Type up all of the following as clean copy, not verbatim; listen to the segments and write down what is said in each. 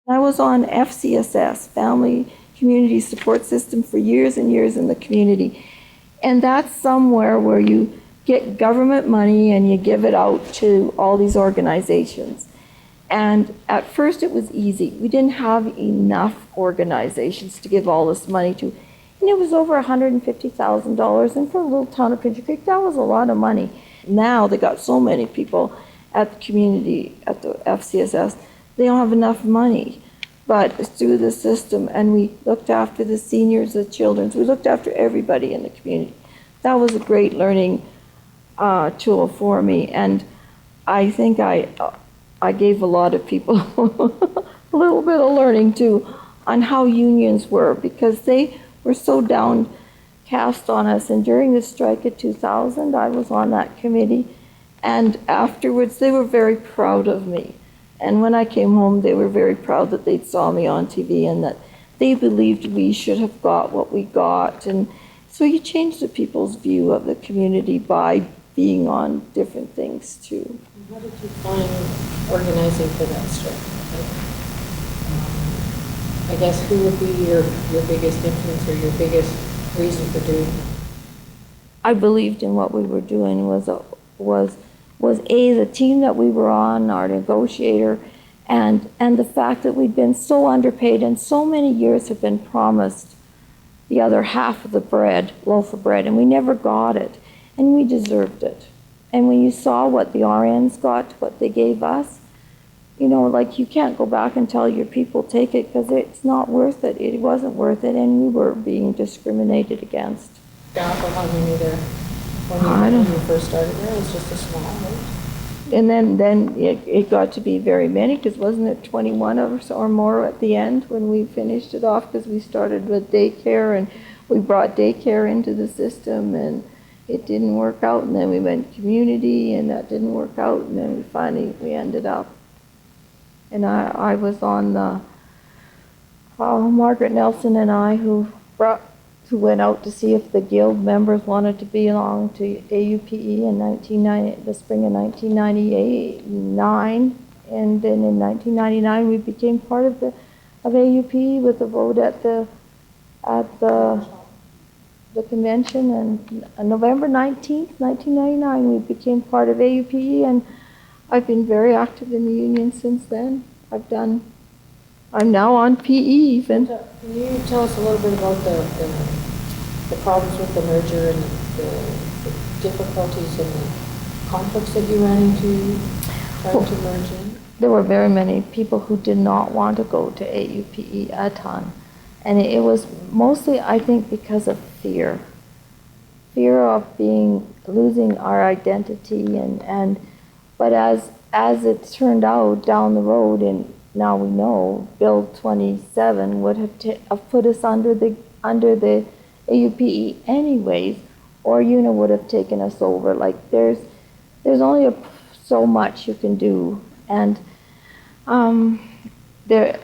I was on FCSS, Family Community Support System, for years and years in the community. And that's somewhere where you get government money and you give it out to all these organizations. And at first it was easy. We didn't have enough organizations to give all this money to. And it was over $150,000. And for a little town of Pincher Creek, that was a lot of money. Now they got so many people at the community, at the FCSS, they don't have enough money. But it's through the system, and we looked after the seniors, the children. We looked after everybody in the community. That was a great learning tool for me. And I think I gave a lot of people a little bit of learning too on how unions were, because they were so downcast on us. And during the strike of 2000, I was on that committee, and afterwards they were very proud of me. And when I came home, they were very proud that they'd saw me on TV and that they believed we should have got what we got. And so you change the people's view of the community by being on different things too. How did you find organizing for that strike? I guess who would be your biggest influence or your biggest reason for doing it? I believed in what we were doing was the team that we were on, our negotiator, and the fact that we'd been so underpaid and so many years have been promised the other half of the loaf of bread, and we never got it, and we deserved it. And when you saw what the RNs got, what they gave us, you know, like, you can't go back and tell your people take it because it's not worth it. It wasn't worth it, and we were being discriminated against. Staff, how many there? When you first started there, it was just a small, right? And then it got to be very many, because wasn't it 21 of us or more at the end when we finished it off, because we started with daycare and we brought daycare into the system and it didn't work out, and then we went community and that didn't work out, and then we ended up. And I was on the, Margaret Nelson and I, who went out to see if the guild members wanted to belong to AUPE in the spring of 1999, and then in 1999 we became part of AUPE with a vote at the convention, and on November 19th, 1999 we became part of AUPE, and I've been very active in the union since then. I'm now on PE even. Can you tell us a little bit about the problems with the merger and the difficulties and the conflicts that you ran into trying to merge in? There were very many people who did not want to go to AUPE, a ton. And it was mostly, I think, because of fear. Fear of losing our identity, but as it turned out down the road, and now we know, Bill 27 would have put us under the AUPE anyways, or UNA would have taken us over. Like, there's only so much you can do, and the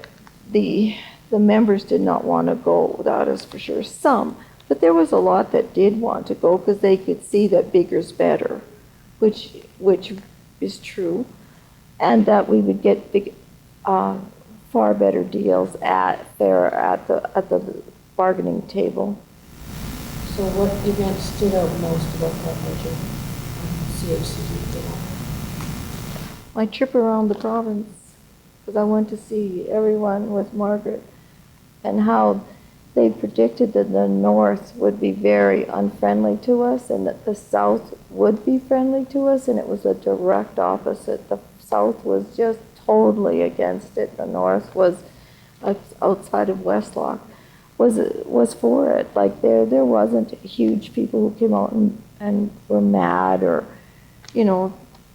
members did not want to go, that is for sure. Some, but there was a lot that did want to go because they could see that bigger's better, which is true, and that we would get far better deals at the bargaining table. So what events stood out most about that merger? CHCD did. My trip around the province, because I went to see everyone with Margaret, and how they predicted that the North would be very unfriendly to us and that the South would be friendly to us, and it was a direct opposite. The South was just totally against it. The North was, outside of Westlock, was for it. Like, there wasn't huge people who came out and were mad or, you know,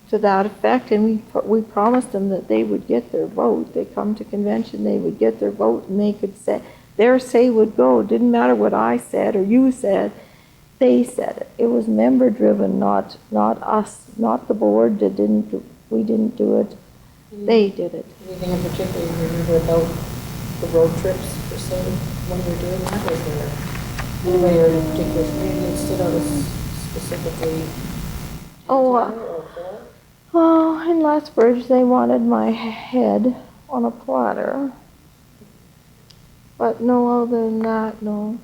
to that effect. And we promised them that they would get their vote. They come to convention, they would get their vote, and they could say, their say would go. It didn't matter what I said or you said, they said it. It was member driven, not us, not the board. We didn't do it. They did it. Anything in particular you remember about the road trips, per se, when you were doing that? Was there anybody or any particular community that stood out as specifically? In Lethbridge, they wanted my head on a platter. But no, other than that, no.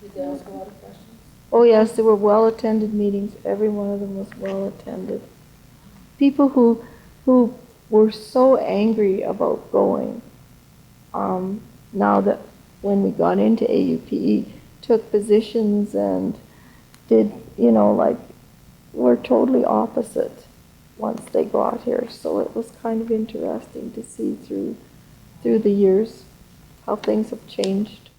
Did they ask a lot of questions? Oh, yes, there were well-attended meetings. Every one of them was well-attended. People who were so angry about going, now that when we got into AUPE, took positions and did, like, were totally opposite once they got here. So it was kind of interesting to see through the years how things have changed.